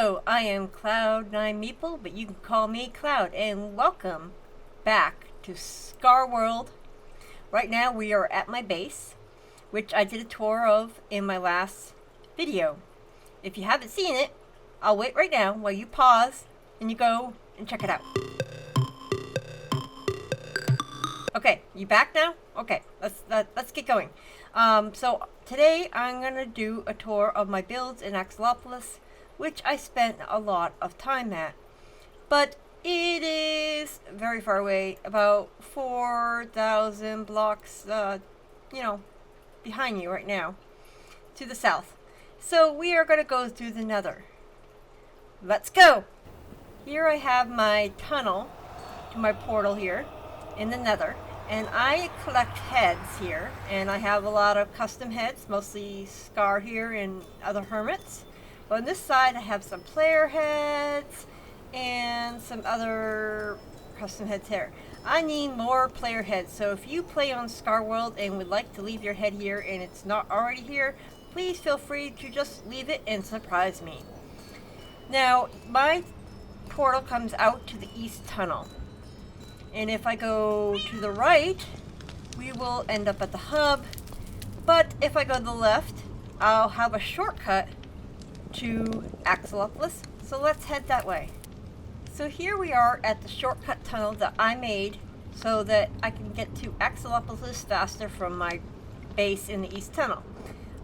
Hello, I am Cloudninemeeple, but you can call me Cloud, and welcome back to Scarworld. Right now we are at my base, which I did a tour of in my last video. If you haven't seen it, I'll wait right now while you pause and you go and check it out. Okay, you back now? Okay, let's get going. So today I'm gonna do a tour of my builds in Axolopolis, which I spent a lot of time at. But it is very far away, about 4,000 blocks, behind you right now, to the south. So we are going to go through the Nether. Let's go! Here I have my tunnel to my portal here in the Nether. And I collect heads here, and I have a lot of custom heads, mostly Scar here and other hermits. But on this side I have some player heads and some other custom heads here. I need more player heads, so if you play on Scarworld and would like to leave your head here and it's not already here, please feel free to just leave it and surprise me. Now, my portal comes out to the east tunnel. And if I go to the right, we will end up at the hub. But if I go to the left, I'll have a shortcut to Axolopolis. So let's head that way. So here we are at the shortcut tunnel that I made so that I can get to Axolopolis faster from my base in the east tunnel.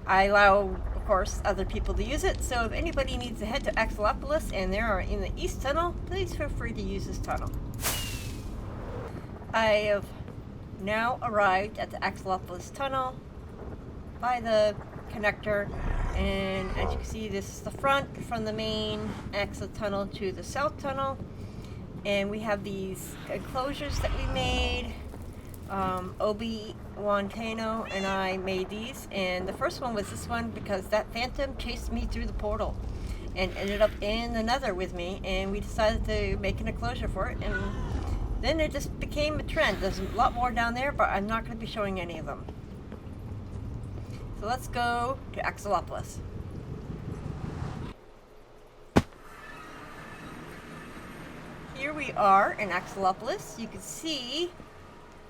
I allow, of course, other people to use it. So if anybody needs to head to Axolopolis and they are in the east tunnel, please feel free to use this tunnel. I have now arrived at the Axolopolis tunnel by the connector, and as you can see, this is the front from the main Axo tunnel to the south tunnel, and we have these enclosures that we made. Obi Wantano and I made these, and the first one was this one because that phantom chased me through the portal and ended up in the Nether with me, and we decided to make an enclosure for it, and then it just became a trend. There's a lot more down there, but I'm not going to be showing any of them. So let's go to Axolopolis. Here we are in Axolopolis. You can see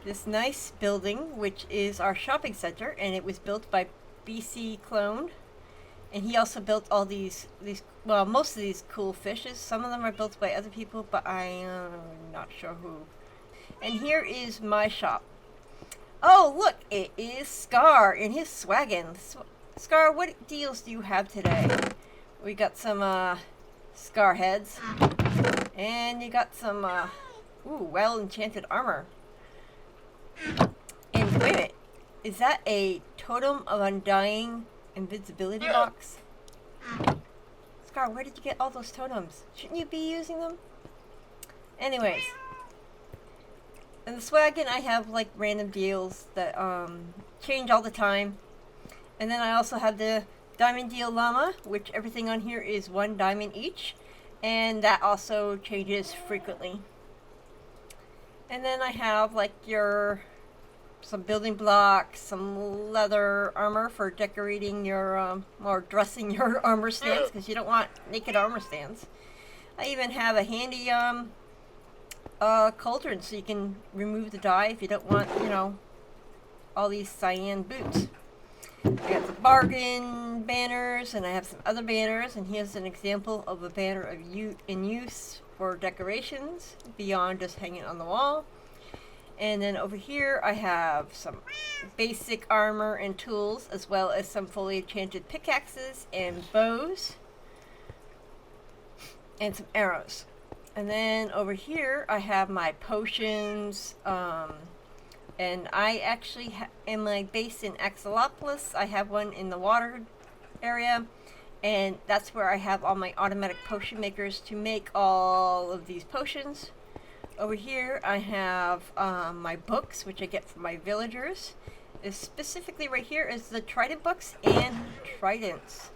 this nice building, which is our shopping center, and it was built by BC Clone. And he also built all these, well, most of these cool fishes. Some of them are built by other people, but I'm not sure who. And here is my shop. Oh, look, it is Scar in his swaggin. Scar, what deals do you have today? We got some Scar heads. And you got some, well-enchanted armor. And wait a minute, is that a Totem of Undying Invisibility box? Scar, where did you get all those totems? Shouldn't you be using them? Anyways, in the swaggin I have like random deals that change all the time. And then I also have the diamond deal llama, which everything on here is 1 diamond each, and that also changes frequently. And then I have like some building blocks, some leather armor for decorating your, or dressing your armor stands, because you don't want naked armor stands. I even have a handy, cauldron so you can remove the dye if you don't want, all these cyan boots. I got the bargain banners, and I have some other banners, and here's an example of a banner in use for decorations beyond just hanging on the wall. And then over here I have some basic armor and tools, as well as some fully enchanted pickaxes and bows and some arrows. And then over here I have my potions, and I actually in my base in Axolopolis, I have one in the water area, and that's where I have all my automatic potion makers to make all of these potions. Over here I have my books, which I get from my villagers. Specifically right here is the trident books and tridents.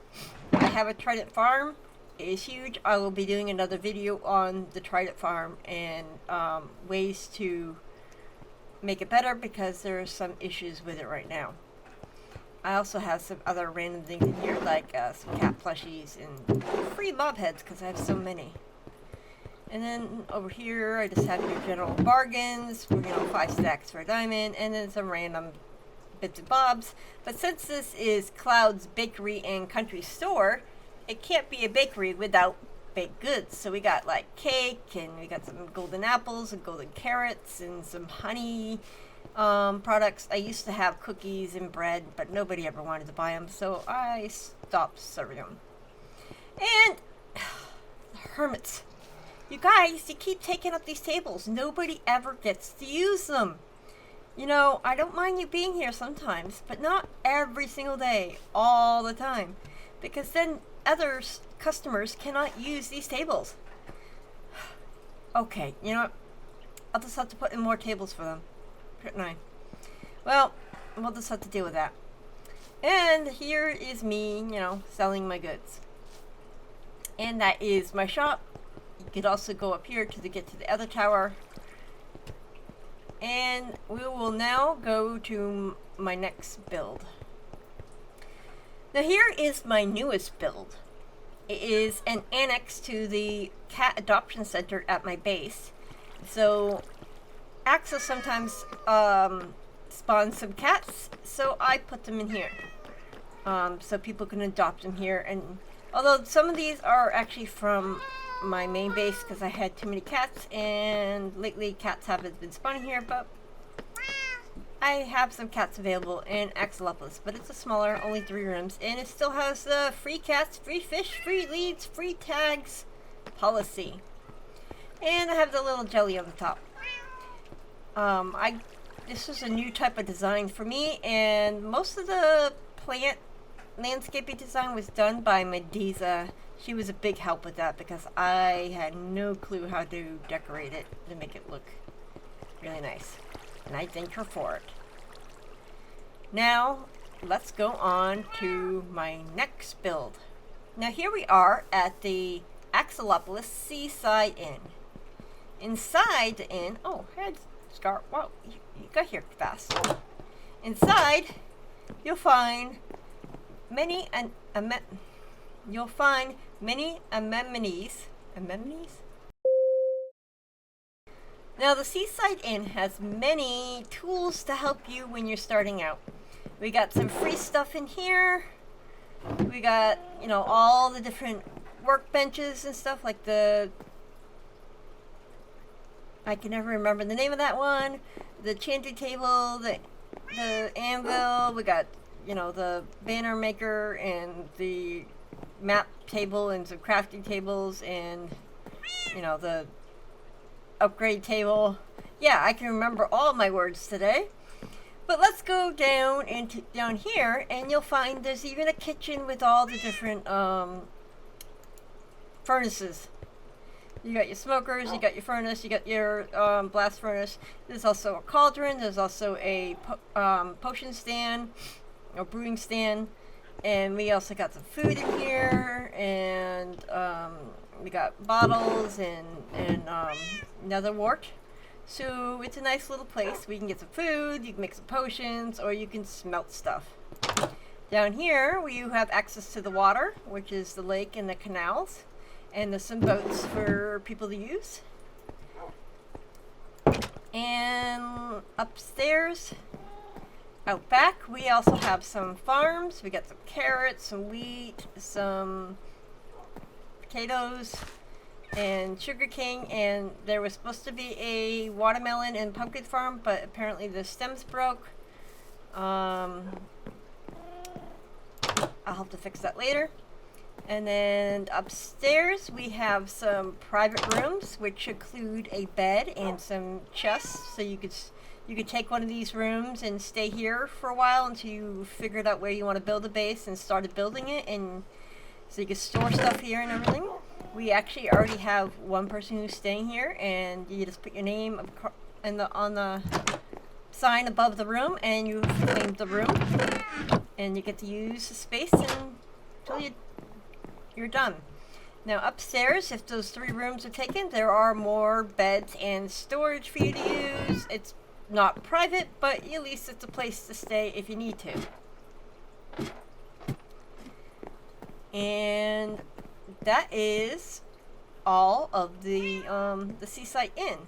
I have a trident farm. It is huge. I will be doing another video on the trident farm and ways to make it better, because there are some issues with it right now. I also have some other random things in here, like some cat plushies and free mob heads because I have so many. And then over here, I just have your general bargains, 5 stacks for a diamond, and then some random bits and bobs. But since this is Cloud's Bakery and Country Store, it can't be a bakery without baked goods. So we got like cake, and we got some golden apples and golden carrots and some honey products. I used to have cookies and bread, but nobody ever wanted to buy them, so I stopped serving them. And hermits. You guys, you keep taking up these tables. Nobody ever gets to use them. I don't mind you being here sometimes, but not every single day, all the time. Because then other customers cannot use these tables. Okay, you know what? I'll just have to put in more tables for them. Shouldn't I? Well, we'll just have to deal with that. And here is me, selling my goods. And that is my shop. You could also go up here to get to the other tower. And we will now go to my next build. Now here is my newest build. It is an annex to the cat adoption center at my base. So Axel sometimes spawns some cats, so I put them in here. So people can adopt them here. And although some of these are actually from my main base because I had too many cats, and lately cats haven't been spawning here, but I have some cats available in Axolopolis, but it's a smaller, only 3 rooms, and it still has free cats, free fish, free leads, free tags policy. And I have the little jelly on the top. This was a new type of design for me, and most of the plant landscaping design was done by Mediza. She was a big help with that because I had no clue how to decorate it to make it look really nice. And I thank her for it. Now, let's go on to my next build. Now here we are at the Axolopolis Seaside Inn. Inside the inn, oh, hey, Scar, wow, you got here fast. Inside, you'll find many amenities. Amenities? Now the Seaside Inn has many tools to help you when you're starting out. We got some free stuff in here. We got, all the different workbenches and stuff, like I can never remember the name of that one. The chanting table, the anvil. We got, the banner maker and the map table and some crafting tables and, the upgrade table. Yeah, I can remember all my words today. But let's go down here, and you'll find there's even a kitchen with all the different furnaces. You got your smokers, you got your furnace, you got your blast furnace. There's also a cauldron. There's also a potion stand, or brewing stand, and we also got some food in here, and we got bottles and nether wart. So it's a nice little place. We can get some food, you can make some potions, or you can smelt stuff. Down here, you have access to the water, which is the lake and the canals, and there's some boats for people to use. And upstairs, out back, we also have some farms. We got some carrots, some wheat, some potatoes, and sugarcane, and there was supposed to be a watermelon and pumpkin farm, but apparently the stems broke. I'll have to fix that later. And then upstairs we have some private rooms, which include a bed and some chests, so you could take one of these rooms and stay here for a while until you figured out where you want to build a base and started building it, and so you can store stuff here and everything. We actually already have one person who's staying here, and you just put your name on the sign above the room, and you claim the room, and you get to use the space until you're done. Now upstairs, if those 3 rooms are taken, there are more beds and storage for you to use. It's not private, but at least it's a place to stay if you need to. And that is all of the Seaside Inn.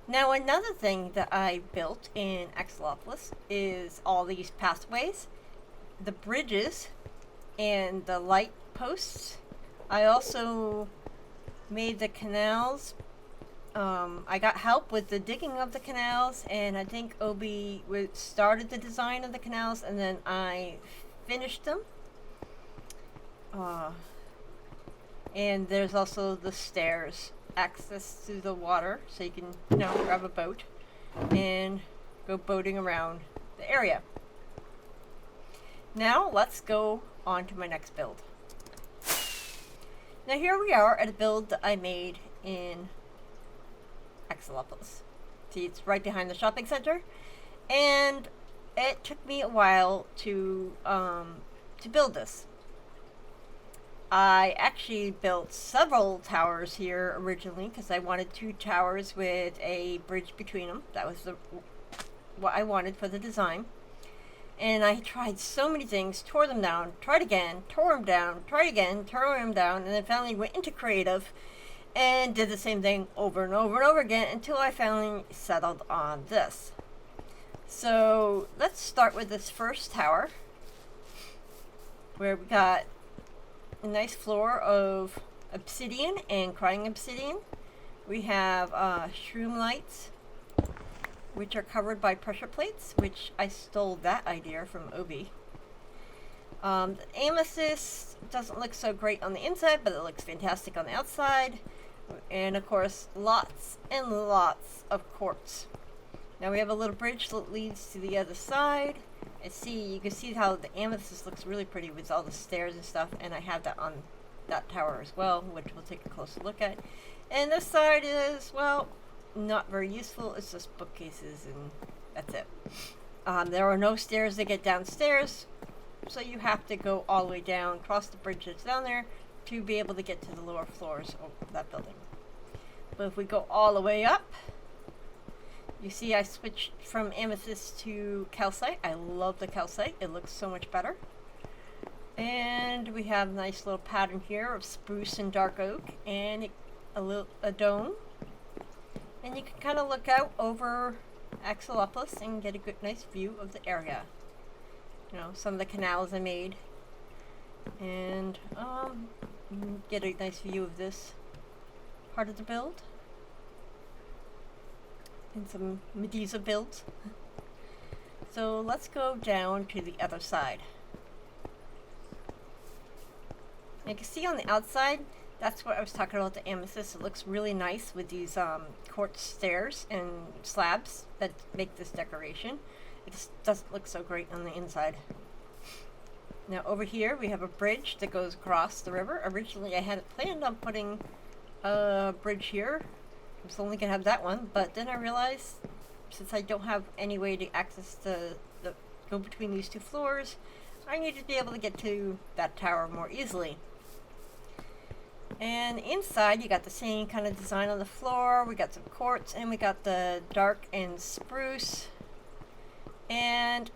Now another thing that I built in Axolopolis is all these pathways, the bridges, and the light posts. I also made the canals. I got help with the digging of the canals, and I think Obi started the design of the canals, and then I finished them. And there's also the stairs, access to the water, so you can, grab a boat and go boating around the area. Now let's go on to my next build. Now here we are at a build that I made in Axolopolis. See, it's right behind the shopping center, and it took me a while to build this. I actually built several towers here originally because I wanted 2 towers with a bridge between them. That was what I wanted for the design. And I tried so many things, tore them down, tried again, tore them down, tried again, tore them down, and then finally went into creative and did the same thing over and over and over again until I finally settled on this. So let's start with this first tower, where we got a nice floor of obsidian and crying obsidian. We have shroom lights, which are covered by pressure plates, which I stole that idea from Obi. The amethyst doesn't look so great on the inside, but it looks fantastic on the outside. And of course, lots and lots of quartz. Now we have a little bridge that leads to the other side. And you can see how the amethyst looks really pretty with all the stairs and stuff, and I have that on that tower as well, which we'll take a closer look at. And this side is, well, not very useful. It's just bookcases, and that's it. There are no stairs to get downstairs, so you have to go all the way down, cross the bridge that's down there, to be able to get to the lower floors of that building. But if we go all the way up, you see I switched from amethyst to calcite. I love the calcite. It looks so much better. And we have a nice little pattern here of spruce and dark oak, and a dome. And you can kind of look out over Axolopolis and get a good, nice view of the area. Some of the canals I made. And get a nice view of this part of the build. And some Medusa builds. So let's go down to the other side. You can see on the outside, that's what I was talking about, the amethyst. It looks really nice with these quartz stairs and slabs that make this decoration. It just doesn't look so great on the inside. Now over here we have a bridge that goes across the river. Originally I hadn't planned on putting a bridge here. I was only going to have that one, but then I realized since I don't have any way to access go between these 2 floors, I need to be able to get to that tower more easily. And inside you got the same kind of design on the floor. We got some quartz, and we got the dark and spruce. And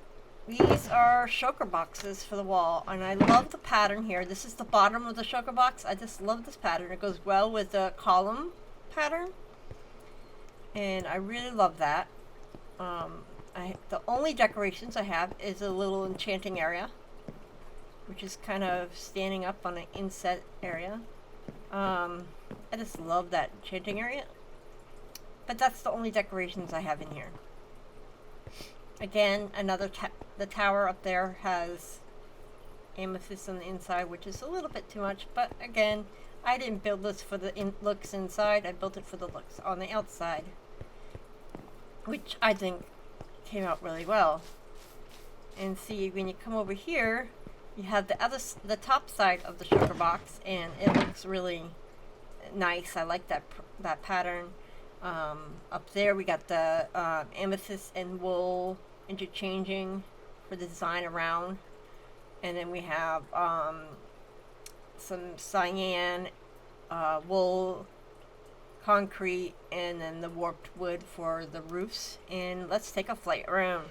these are shulker boxes for the wall, and I love the pattern here. This is the bottom of the shulker box. I just love this pattern. It goes well with the column pattern, and I really love that. The only decorations I have is a little enchanting area, which is kind of standing up on an inset area. I just love that enchanting area, but that's the only decorations I have in here. Again, the tower up there has amethyst on the inside, which is a little bit too much, but again, I didn't build this for the looks inside. I built it for the looks on the outside, which I think came out really well. And see, when you come over here, you have the top side of the shulker box, and it looks really nice. I like that pattern. Up there we got the amethyst and wool interchanging for the design around, and then we have some cyan, wool, concrete, and then the warped wood for the roofs. And let's take a flight around.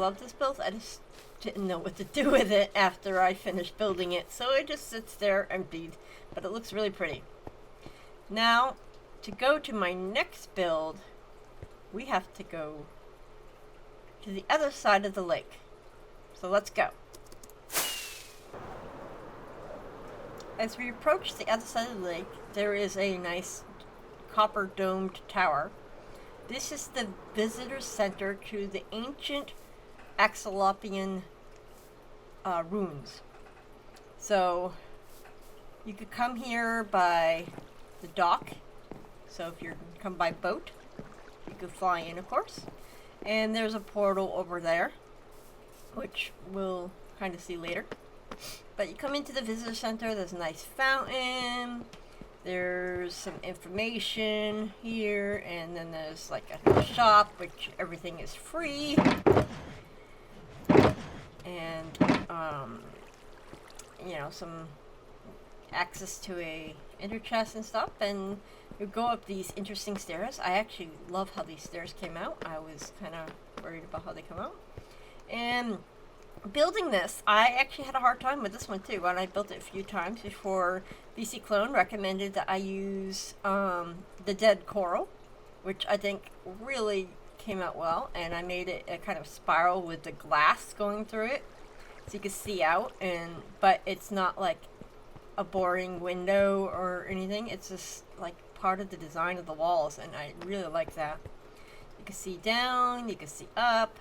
love this build. I just didn't know what to do with it after I finished building it, so it just sits there emptied, but it looks really pretty. Now, to go to my next build, we have to go to the other side of the lake. So let's go. As we approach the other side of the lake, there is a nice copper domed tower. This is the visitor center to the ancient Axolopolis ruins. So you could come here by the dock. So if you come by boat, you could fly in, of course. And there's a portal over there, which we'll kind of see later. But you come into the visitor center, there's a nice fountain, there's some information here, and then there's like a shop, which everything is free. And, you know, some access to a ender chest and stuff, and you go up these interesting stairs. I actually love how these stairs came out. I was kind of worried about how they come out. And building this, I actually had a hard time with this one too, and I built it a few times before BC Clone recommended that I use the dead coral, which I think really came out well, and I made it a kind of spiral with the glass going through it so you can see out, but it's not like a boring window or anything. It's just like part of the design of the walls, and I really like that. You can see down, you can see up,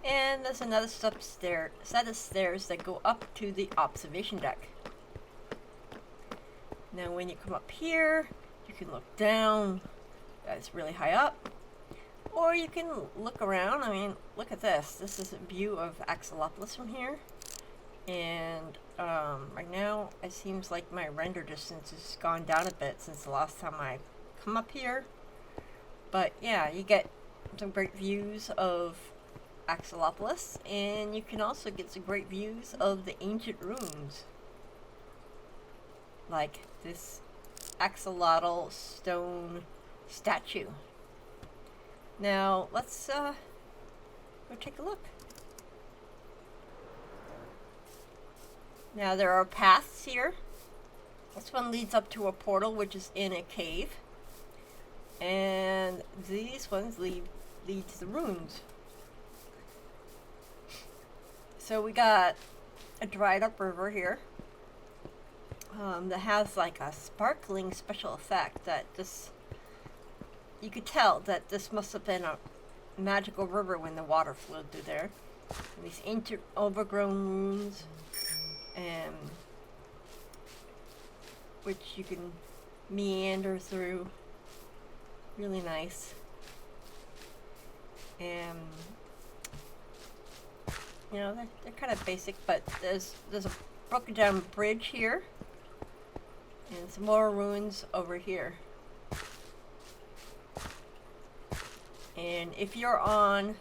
and there's another set of stairs that go up to the observation deck. Now when you come up here, you can look down. That's really high up. Or you can look around. I mean, look at this. This is a view of Axolopolis from here. And right now, it seems like my render distance has gone down a bit since the last time I come up here. But yeah, you get some great views of Axolopolis, and you can also get some great views of the ancient ruins, like this axolotl stone statue. Now let's go take a look. Now there are paths here. This one leads up to a portal which is in a cave, and these ones lead to the ruins. So we got a dried up river here that has like a sparkling special effect that this, you could tell that this must have been a magical river when the water flowed through there. And these ancient overgrown ruins, which you can meander through. Really nice. And you know, they're kind of basic, but there's a broken down bridge here, and some more ruins over here. And if you're on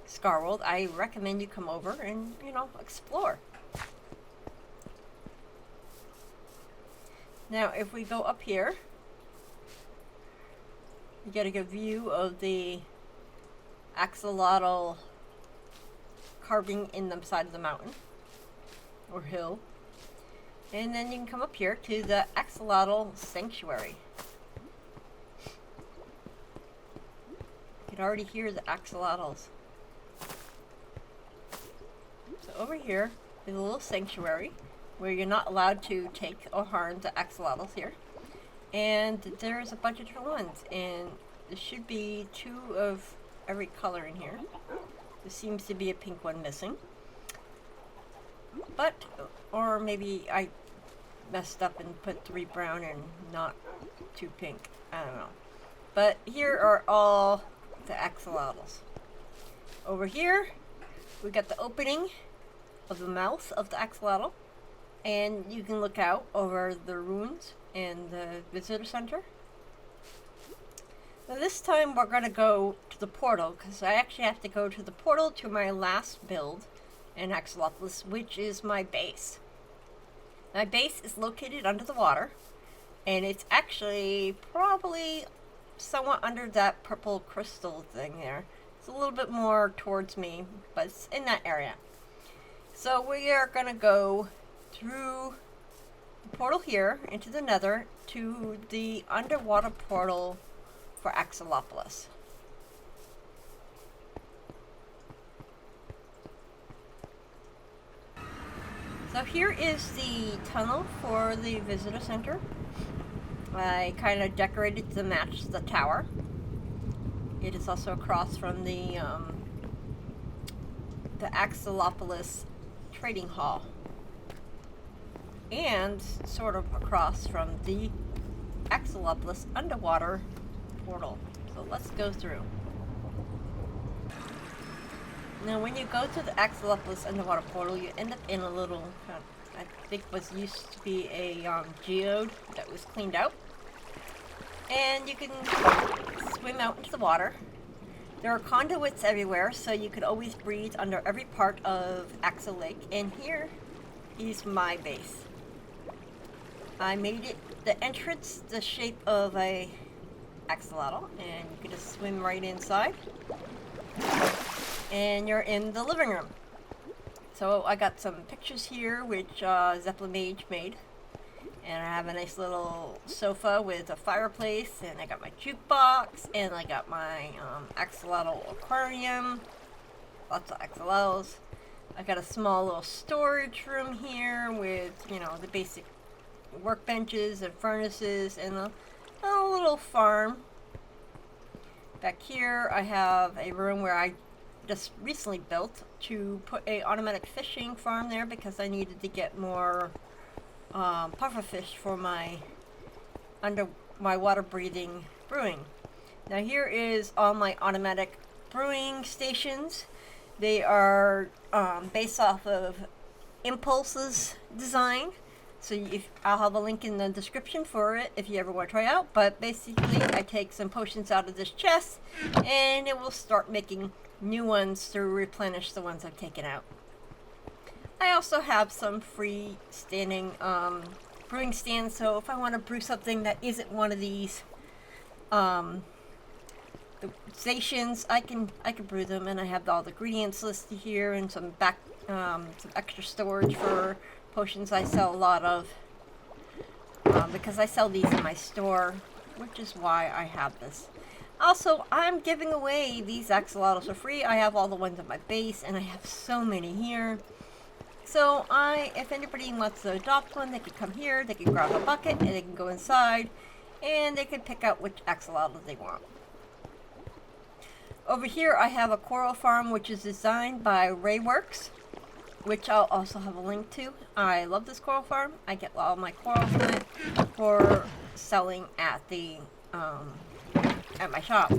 Scarworld, I recommend you come over and, you know, explore. Now, if we go up here, you get a good view of the axolotl carving in the side of the mountain or hill. And then you can come up here to the axolotl sanctuary. You can already hear the axolotls. So over here is a little sanctuary where you're not allowed to take or harm the axolotls here. And there's a bunch of different ones, and there should be 2 of every color in here. There seems to be a pink one missing. But, or maybe I messed up and put 3 brown and not 2 pink. I don't know. But here are all the axolotls. Over here, we got the opening of the mouth of the axolotl. And you can look out over the ruins and the visitor center. Now this time we're going to go to the portal, because I actually have to go to the portal to my last build in Axolopolis, which is my base. My base is located under the water, and it's actually probably somewhat under that purple crystal thing there. It's a little bit more towards me, but it's in that area. So we are going to go through the portal here into the nether to the underwater portal for Axolopolis. So here is the tunnel for the visitor center. I kind of decorated to match the tower. It is also across from the Axolopolis trading hall, and sort of across from the Axolopolis underwater portal. So let's go through. Now when you go to the Axolopolis underwater portal, you end up in a little, I think was used to be a geode that was cleaned out. And you can swim out into the water. There are conduits everywhere, so you could always breathe under every part of Axel Lake. And here is my base. I made it, the entrance, the shape of a axolotl, and you can just swim right inside. And you're in the living room. So I got some pictures here, which Zeppelin Mage made. And I have a nice little sofa with a fireplace, and I got my jukebox, and I got my axolotl aquarium. Lots of axolotls. I got a small little storage room here with, you know, the basic workbenches and furnaces, and a little farm. Back here I have a room where I just recently built to put a automatic fishing farm there because I needed to get more pufferfish for my water breathing brewing. Now here is all my automatic brewing stations. They are based off of Impulse's design. So I'll have a link in the description for it if you ever want to try it out. But basically I take some potions out of this chest and it will start making new ones to replenish the ones I've taken out. I also have some free-standing brewing stands, so if I want to brew something that isn't one of these the stations, I can brew them, and I have all the ingredients listed here and some extra storage for potions I sell a lot of because I sell these in my store, which is why I have this. Also, I'm giving away these axolotls for free. I have all the ones at my base, and I have so many here. So if anybody wants to adopt one, they can come here, they can grab a bucket, and they can go inside, and they can pick out which axolotl they want. Over here, I have a coral farm, which is designed by Rayworks, which I'll also have a link to. I love this coral farm. I get all my coral from it for selling at the at my shop.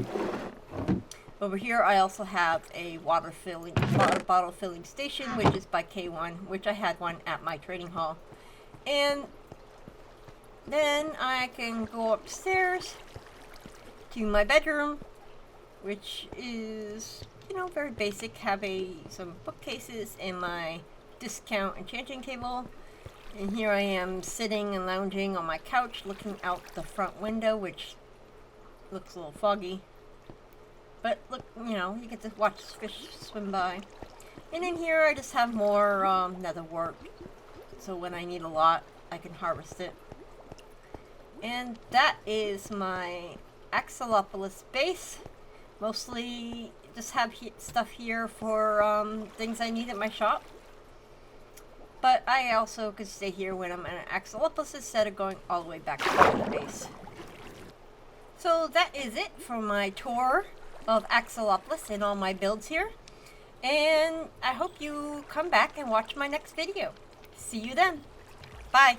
Over here I also have a water bottle filling station, which is by K1, which I had one at my trading hall. And then I can go upstairs to my bedroom, which is, you know, very basic. Have some bookcases and my discount enchanting table. And here I am sitting and lounging on my couch looking out the front window, which looks a little foggy. But look, you know, you get to watch fish swim by. And in here I just have more nether wart. So when I need a lot, I can harvest it. And that is my Axolopolis base. Mostly just have stuff here for things I need at my shop. But I also could stay here when I'm at Axolopolis instead of going all the way back to the base. So that is it for my tour of Axolopolis and all my builds here. And I hope you come back and watch my next video. See you then. Bye.